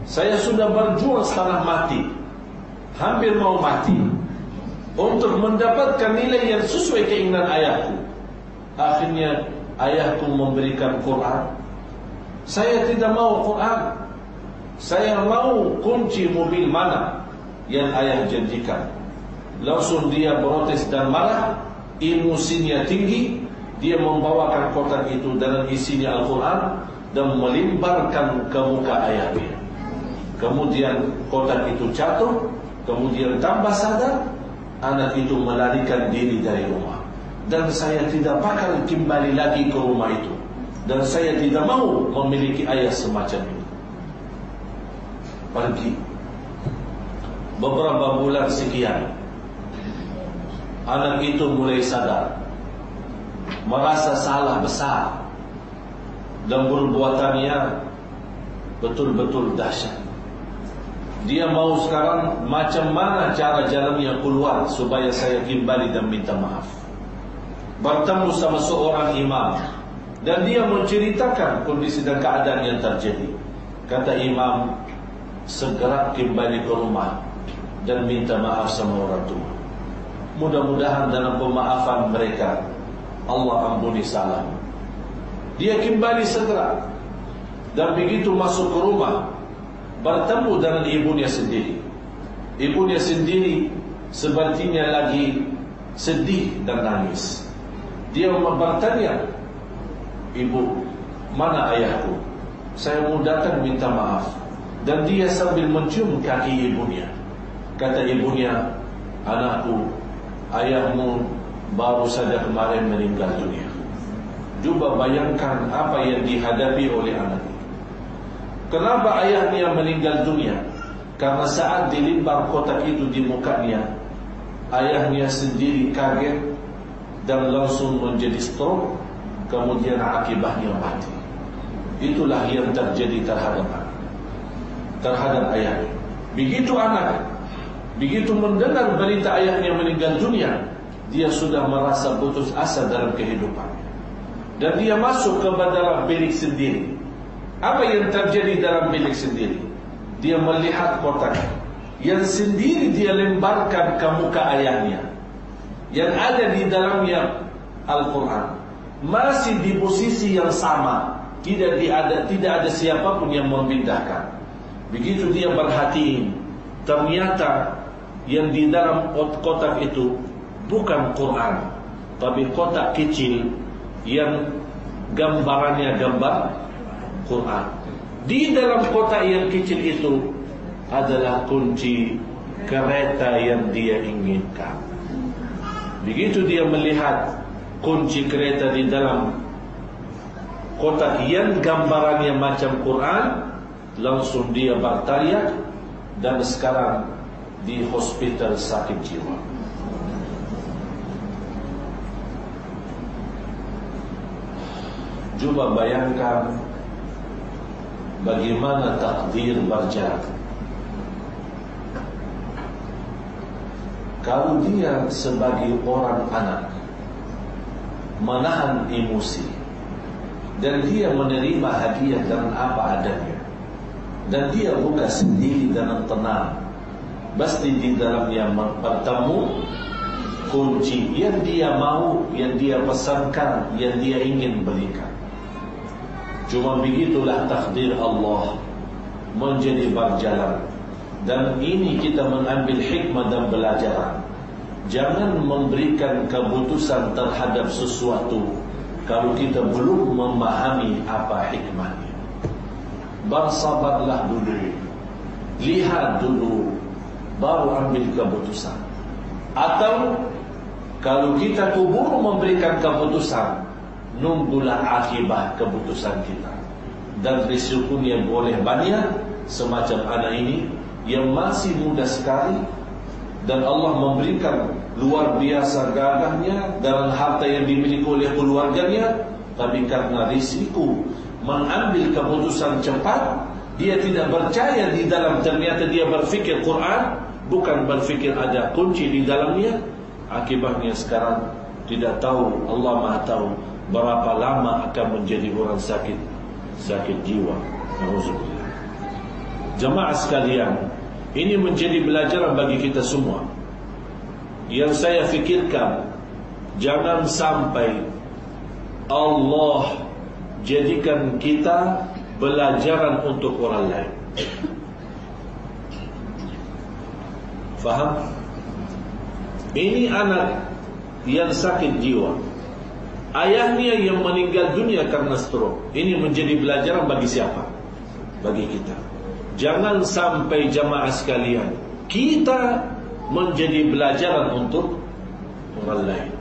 S2: Saya sudah berjuang setengah mati, hampir mau mati, untuk mendapatkan nilai yang sesuai keinginan ayahku. Akhirnya ayahku memberikan Quran. Saya tidak mau Quran. Saya mau kunci mobil mana yang ayah janjikan. Langsung dia protes dan marah, emosinya tinggi. Dia membawakan kotak itu dan isinya Al-Quran dan melimparkan ke muka ayahnya. Kemudian kotak itu jatuh. Kemudian tanpa sadar, anak itu melarikan diri dari rumah. Dan saya tidak bakal kembali lagi ke rumah itu. Dan saya tidak mau memiliki ayah semacam itu. Pergi. Beberapa bulan sekian, anak itu mulai sadar, merasa salah besar, dan perbuatannya betul-betul dahsyat. Dia mau sekarang macam mana cara jalannya keluar supaya saya kembali dan minta maaf. Bertemu sama seorang imam dan dia menceritakan kondisi dan keadaan yang terjadi. Kata imam, segera kembali ke rumah dan minta maaf sama orang tua. Mudah-mudahan dalam pemaafan mereka Allah ampuni salah. Dia kembali segera dan begitu masuk ke rumah bertemu dengan ibunya sendiri. Ibunya sendiri sepertinya lagi sedih dan nangis. Dia bertanya, ibu, mana ayahku? Saya mau datang minta maaf. Dan dia sambil mencium kaki ibunya. Kata ibunya, anakku, ayahmu baru saja kemarin meninggal dunia. Cuba bayangkan apa yang dihadapi oleh anak itu. Kenapa ayahnya meninggal dunia? Karena saat dilimpar kotak itu di mukanya, ayahnya sendiri kaget dan langsung menjadi stroke, kemudian akibatnya mati. Itulah yang terjadi terhadap ayahnya. Begitu anak, begitu mendengar berita ayahnya meninggal dunia, dia sudah merasa putus asa dalam kehidupan. Dan dia masuk ke dalam bilik sendiri. Apa yang terjadi dalam bilik sendiri? Dia melihat kotak yang sendiri dia lemparkan ke muka ayahnya, yang ada di dalamnya Al-Quran, masih di posisi yang sama, tidak ada siapapun yang memindahkan. Begitu dia perhatiin, ternyata yang di dalam kotak itu bukan Quran, tapi kotak kecil yang gambarannya gambar Quran. Di dalam kotak yang kecil itu adalah kunci kereta yang dia inginkan. Begitu dia melihat kunci kereta di dalam kotak yang gambarannya macam Quran, langsung dia berteriak dan sekarang di hospital sakit jiwa. Coba bayangkan bagaimana takdir berjalan. Kalau dia sebagai orang anak menahan emosi dan dia menerima hadiah dengan apa adanya, dan dia buka sendiri dengan tenang, pasti di dalamnya bertemu kunci yang dia mau, yang dia pesankan, yang dia ingin berikan. Cuma begitulah takdir Allah menjadi berjalan. Dan ini kita mengambil hikmah dan pelajaran. Jangan memberikan keputusan terhadap sesuatu kalau kita belum memahami apa hikmahnya. Bersabarlah dulu, lihat dulu, baru ambil keputusan. Atau kalau kita keburu memberikan keputusan, nunggulah akibat keputusan kita. Dan risikonya boleh banyak, semacam anak ini yang masih muda sekali, dan Allah memberikan luar biasa gagahnya dalam harta yang dimiliki oleh keluarganya, tapi karena risiko mengambil keputusan cepat, dia tidak percaya di dalam, ternyata dia berfikir Quran, bukan berfikir ada kunci di dalamnya. Akibatnya sekarang tidak tahu, Allah Maha tahu berapa lama akan menjadi orang sakit jiwa. Nauzubillah. Jemaah sekalian, ini menjadi pelajaran bagi kita semua. Yang saya fikirkan, jangan sampai Allah jadikan kita pelajaran untuk orang lain. Faham? Ini anak yang sakit jiwa, ayahnya yang meninggal dunia karena stroke. Ini menjadi pelajaran bagi siapa? Bagi kita. Jangan sampai jamaah sekalian kita menjadi pelajaran untuk orang lain.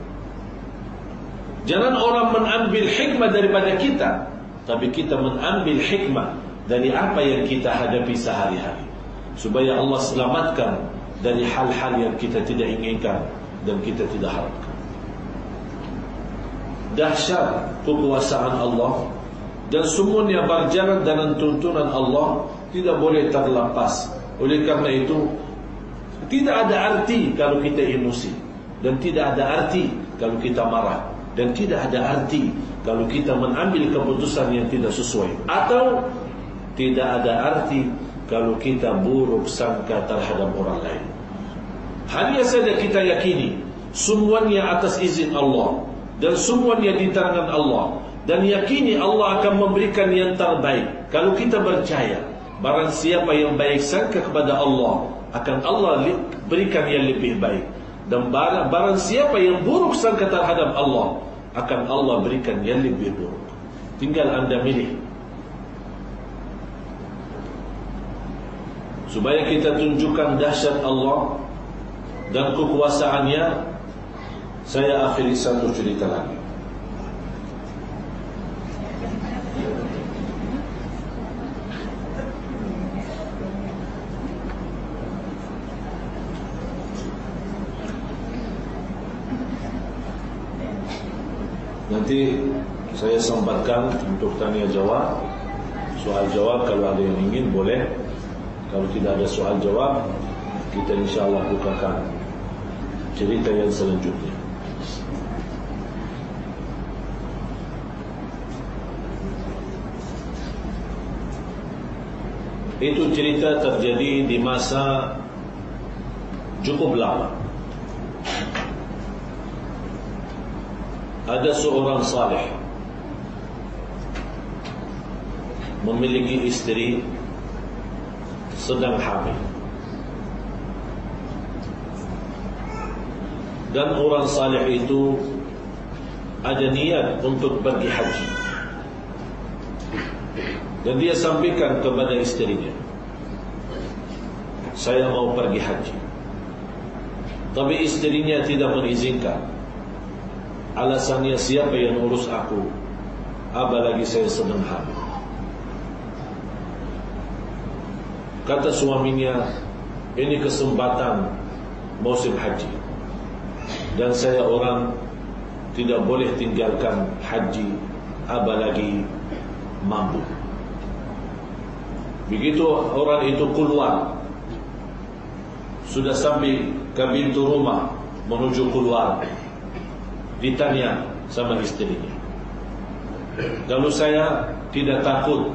S2: Jangan orang mengambil hikmah daripada kita, tapi kita mengambil hikmah dari apa yang kita hadapi sehari-hari, supaya Allah selamatkan dari hal-hal yang kita tidak inginkan dan kita tidak harapkan. Dahsyat kekuasaan Allah, dan semuanya berjalan dengan tuntunan Allah, tidak boleh terlepas. Oleh karena itu, tidak ada arti kalau kita emosi, dan tidak ada arti kalau kita marah, dan tidak ada arti kalau kita mengambil keputusan yang tidak sesuai, atau tidak ada arti kalau kita buruk sangka terhadap orang lain. Hanya saja kita yakini semuanya atas izin Allah, dan semuanya di tangan Allah, dan yakini Allah akan memberikan yang terbaik. Kalau kita percaya, barang siapa yang baik sangka kepada Allah, akan Allah berikan yang lebih baik. Dan barang siapa yang buruk sangka terhadap Allah, akan Allah berikan yang lebih buruk. Tinggal anda milih. Supaya kita tunjukkan dahsyat Allah dan kekuasaannya, saya akhiri satu cerita lagi. Nanti saya sempatkan untuk tanya jawab, soal jawab. Kalau ada yang ingin boleh. Kalau tidak ada soal jawab, kita insyaAllah bukakan cerita yang selanjutnya. Itu cerita terjadi di masa cukup lama. Ada seorang saleh memiliki istri sedang hamil, dan orang saleh itu ada niat untuk pergi haji, dan dia sampaikan kepada istrinya, saya mau pergi haji. Tapi istrinya tidak mengizinkan. Alasannya, siapa yang urus aku, apalagi saya sedang hamil. Kata suaminya, ini kesempatan musim haji, dan saya orang tidak boleh tinggalkan haji, apalagi mampu. Begitu orang itu keluar, sudah sampai ke pintu rumah menuju keluar, ditanya sama istrinya, kalau saya tidak takut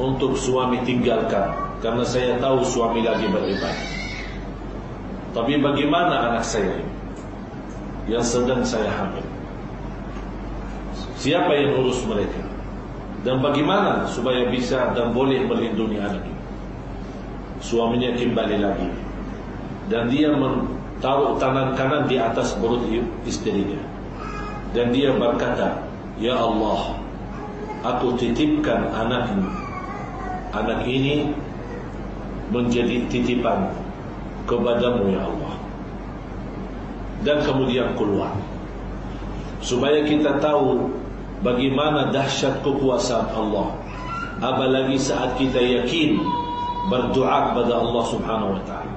S2: untuk suami tinggalkan, karena saya tahu suami lagi beribadah, tapi bagaimana anak saya yang sedang saya hamil? Siapa yang urus mereka? Dan bagaimana supaya bisa dan boleh melindungi anak ini? Suaminya kembali lagi, dan dia taruh tangan kanan di atas perut istrinya, dan dia berkata, ya Allah, aku titipkan anak ini menjadi titipan kepadamu ya Allah. Dan kemudian keluar, supaya kita tahu bagaimana dahsyat kekuasaan Allah, apalagi saat kita yakin berdoa kepada Allah Subhanahu wa ta'ala.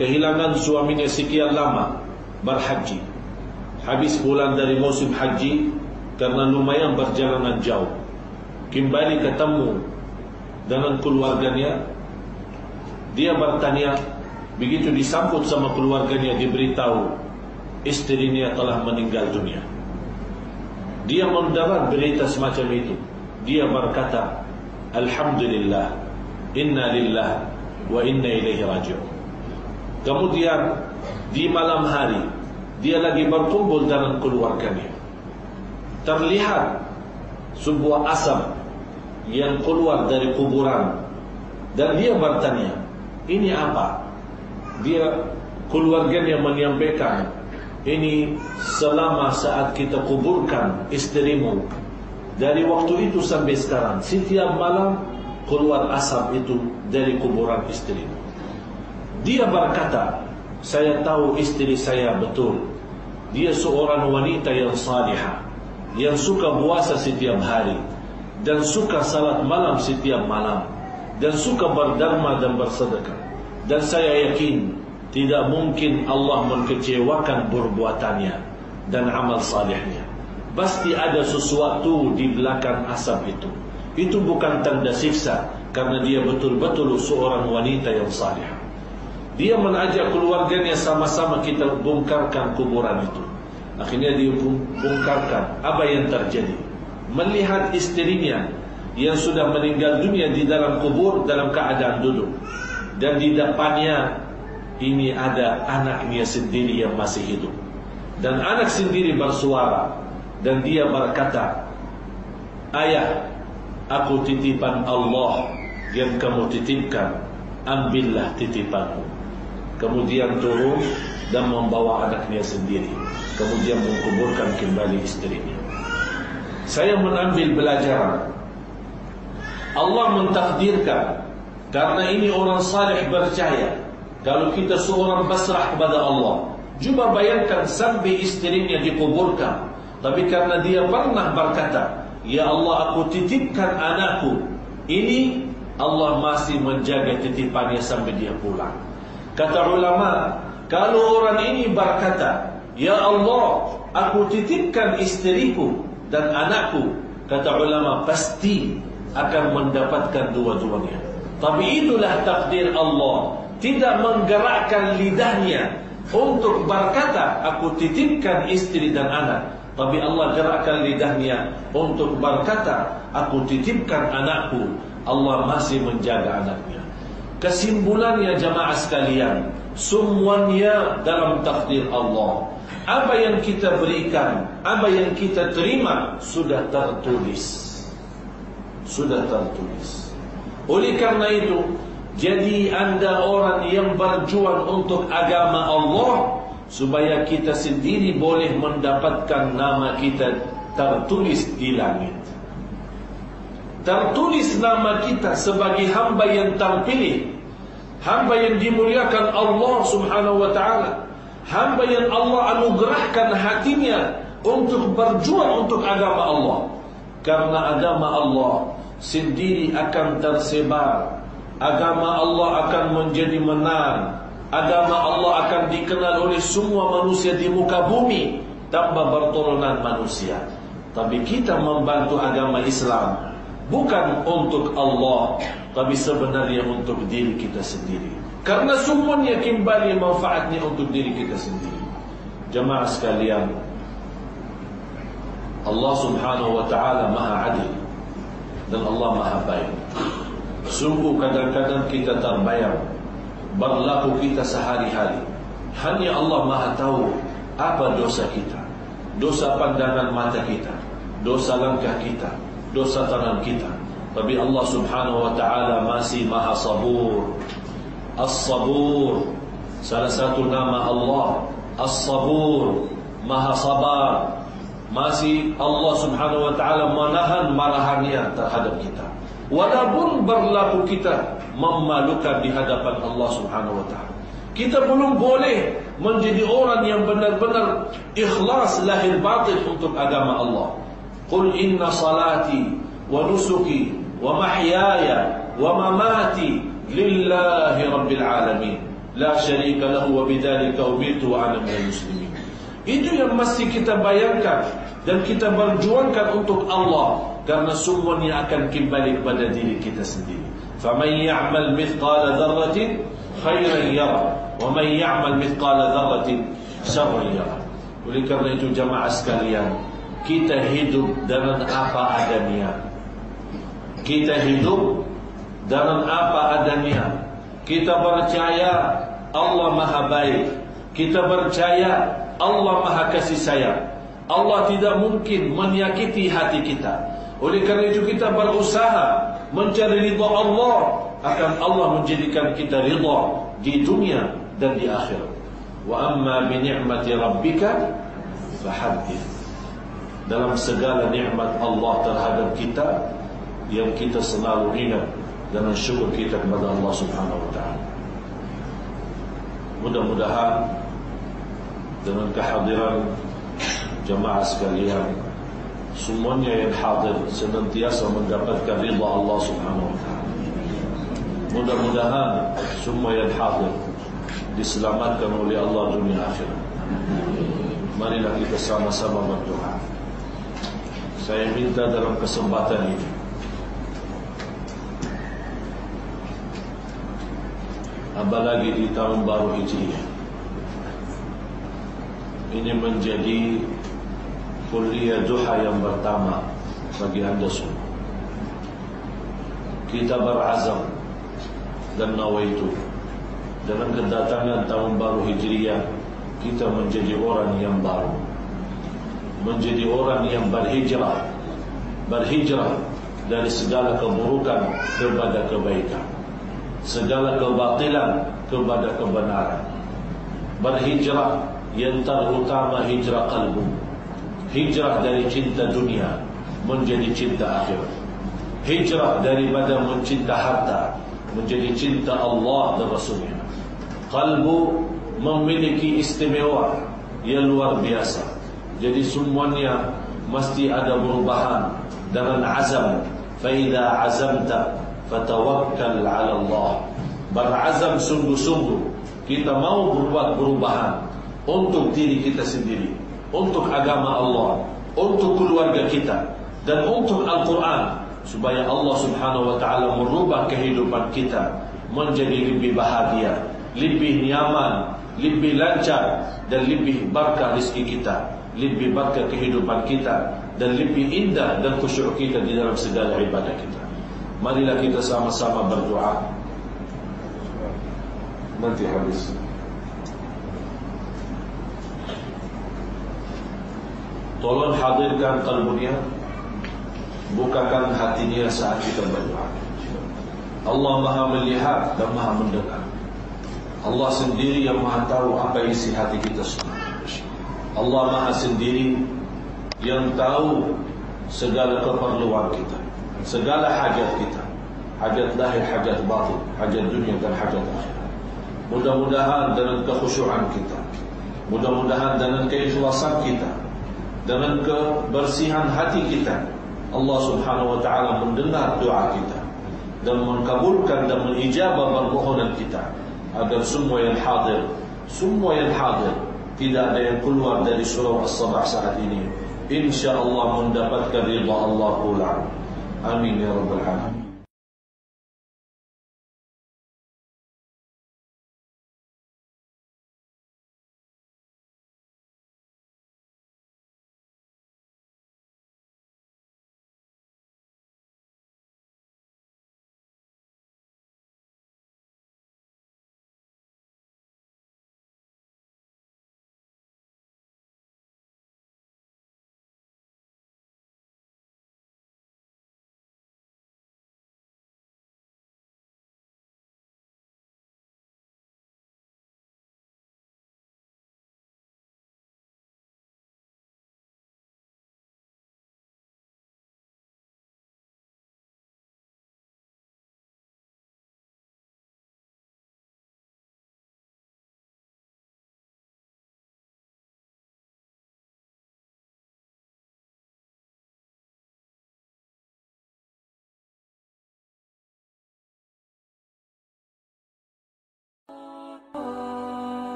S2: kehilangan suaminya sekian lama berhaji, habis bulan dari musim haji karena lumayan perjalanan jauh, kembali ketemu dengan keluarganya. Dia bertanya, begitu disambut sama keluarganya, diberitahu istrinya telah meninggal dunia. Dia mendapat berita semacam itu. Dia berkata, Alhamdulillah, inna lillah wa inna ilaihi raji'un. Kemudian di malam hari dia lagi berkumpul dengan keluarganya. Terlihat sebuah asap yang keluar dari kuburan, dan dia bertanya, ini apa? Dia keluarganya menyampaikan, ini selama saat kita kuburkan istrimu, dari waktu itu sampai sekarang setiap malam keluar asap itu dari kuburan istrimu. Dia berkata, saya tahu istri saya betul. Dia seorang wanita yang salihah, yang suka puasa setiap hari, dan suka salat malam setiap malam, dan suka berdharma dan bersedekah. Dan saya yakin tidak mungkin Allah mengecewakan perbuatannya dan amal salihnya. Pasti ada sesuatu di belakang asap itu. Itu bukan tanda siksa, karena dia betul-betul seorang wanita yang salihah. Dia mengajak keluarganya, sama-sama kita bongkarkan kuburan itu. Akhirnya dia bongkarkan. Apa yang terjadi? Melihat istrinya yang sudah meninggal dunia di dalam kubur dalam keadaan duduk, dan di depannya ini ada anaknya sendiri yang masih hidup. Dan anak sendiri bersuara, dan dia berkata, ayah, aku titipan Allah yang kamu titipkan, ambillah titipanmu. Kemudian turun dan membawa anaknya sendiri, kemudian menguburkan kembali istrinya. Saya mengambil pelajaran, Allah mentakdirkan, karena ini orang saleh percaya, kalau kita seorang pasrah kepada Allah. Cuba bayangkan sampai istrinya dikuburkan, tapi karena dia pernah berkata, ya Allah, aku titipkan anakku ini, Allah masih menjaga titipannya sampai dia pulang. Kata ulama, kalau orang ini berkata, ya Allah, aku titipkan istriku dan anakku, kata ulama, pasti akan mendapatkan dua-duanya. Tapi itulah takdir Allah, tidak menggerakkan lidahnya untuk berkata, aku titipkan istri dan anak, tapi Allah gerakkan lidahnya untuk berkata, aku titipkan anakku. Allah masih menjaga anaknya. Kesimpulannya jamaah sekalian, semuanya dalam takdir Allah. Apa yang kita berikan, apa yang kita terima, sudah tertulis. Sudah tertulis. Oleh karena itu, jadi anda orang yang berjuang untuk agama Allah, supaya kita sendiri boleh mendapatkan nama kita tertulis di langit. Tertulis nama kita sebagai hamba yang terpilih, hamba yang dimuliakan Allah subhanahu wa ta'ala, hamba yang Allah anugerahkan hatinya untuk berjuang untuk agama Allah. Karena agama Allah sendiri akan tersebar, agama Allah akan menjadi menang, agama Allah akan dikenal oleh semua manusia di muka bumi tanpa berturunan manusia. Tapi kita membantu agama Islam bukan untuk Allah, tapi sebenarnya untuk diri kita sendiri. Karena semuanya kembali manfaatnya untuk diri kita sendiri. Jemaah sekalian, Allah subhanahu wa ta'ala maha adil, dan Allah maha baik. Sungguh kadang-kadang kita terbayang berlaku kita sehari-hari. Hanya Allah maha tahu apa dosa kita, dosa pandangan mata kita, dosa langkah kita, dosa tangan kita. Tapi Allah subhanahu wa ta'ala masih maha sabur. As-sabur, salah satu nama Allah As-sabur, maha sabar. Masih Allah subhanahu wa ta'ala menahan marahannya terhadap kita, walaupun berlaku kita memalukan di hadapan Allah subhanahu wa ta'ala. Kita belum boleh menjadi orang yang benar-benar ikhlas lahir batin untuk agama Allah. Qul inna salati wa nusuki wa mahyaya wa mamati lillahi rabbil alamin. la syarika lahu wa bidzalika umirtu wa ana minal muslimin. Itu yang mesti kita bayangkan dan kita berjuangkan untuk Allah, karena semuanya akan kembali kepada diri kita sendiri. Faman ya'mal mithqala dzarratin khairan yara wa man ya'mal mithqala dzarratin syarran yara. Oleh kerana itu jamaah sekalian, kita hidup dengan apa adanya. Kita hidup dengan apa adanya. Kita percaya Allah Maha Baik. Kita percaya Allah Maha Kasih Sayang. Allah tidak mungkin menyakiti hati kita. Oleh kerana itu kita berusaha mencari ridha Allah, akan Allah menjadikan kita ridha di dunia dan di akhirat. Wa amma bi ni'mati rabbika fahaddits. Dalam segala nikmat Allah terhadap kita, yang kita selalu ingat dan syukur kita kepada Allah Subhanahu wa taala. Mudah-mudahan dengan kehadiran jemaah sekalian, semuanya yang hadir senantiasa mendapatkan ridha Allah Subhanahu wa taala. Mudah-mudahan semua yang hadir diselamatkan oleh Allah dunia akhirat. Marilah kita sama-sama berdoa. Saya minta dalam kesempatan ini, apalagi di tahun baru Hijriah, ini menjadi kuliah duha yang pertama bagi anda semua. Kita berazam dan nawaitu, dalam kedatangan tahun baru Hijriah, kita menjadi orang yang baru, menjadi orang yang berhijrah dari segala keburukan kepada kebaikan, segala kebatilan kepada kebenaran. Berhijrah yang terutama hijrah kalbu, hijrah dari cinta dunia menjadi cinta akhirat, hijrah daripada mencinta harta menjadi cinta Allah dan Rasulnya. Kalbu memiliki istimewa yang luar biasa. Jadi semuanya mesti ada perubahan dengan azam. فَإِذَا عَزَمْتَ فَتَوَكَّلْ عَلَى اللَّهِ. Berazam sungguh-sungguh kita mau berbuat perubahan untuk diri kita sendiri, untuk agama Allah, untuk keluarga kita, dan untuk Al-Quran, supaya Allah Subhanahu wa ta'ala merubah kehidupan kita menjadi lebih bahagia, lebih nyaman, lebih lancar, dan lebih berkah rezeki kita, lebih berkah kehidupan kita, dan lebih indah dan khusyuk kita di dalam segala ibadah kita. Marilah kita sama-sama berdoa. Nanti habis. Tolong hadirkan kalbunya, bukakan hatinya saat kita berdoa. Allah Maha melihat dan Maha mendengar. Allah sendiri yang Maha tahu apa isi hati kita semua. Allah Maha sendiri yang tahu segala keperluan kita, segala hajat kita, hajat lahir, hajat batin, hajat dunia dan hajat akhirat. Mudah-mudahan dengan kekhusyuan kita, mudah-mudahan dengan keikhlasan kita, dengan kebersihan hati kita, Allah Subhanahu wa ta'ala mendengar doa kita dan mengkabulkan dan mengijabah permohonan kita, agar semua yang hadir tidak ada yang keluar dari surau As-Sabah saat ini, insya-Allah mendapatkan ridha Allah pula. Amin ya rabbal alamin.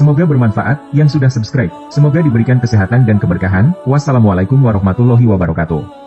S1: Semoga bermanfaat. Yang sudah subscribe, semoga diberikan kesehatan dan keberkahan. Wassalamualaikum warahmatullahi wabarakatuh.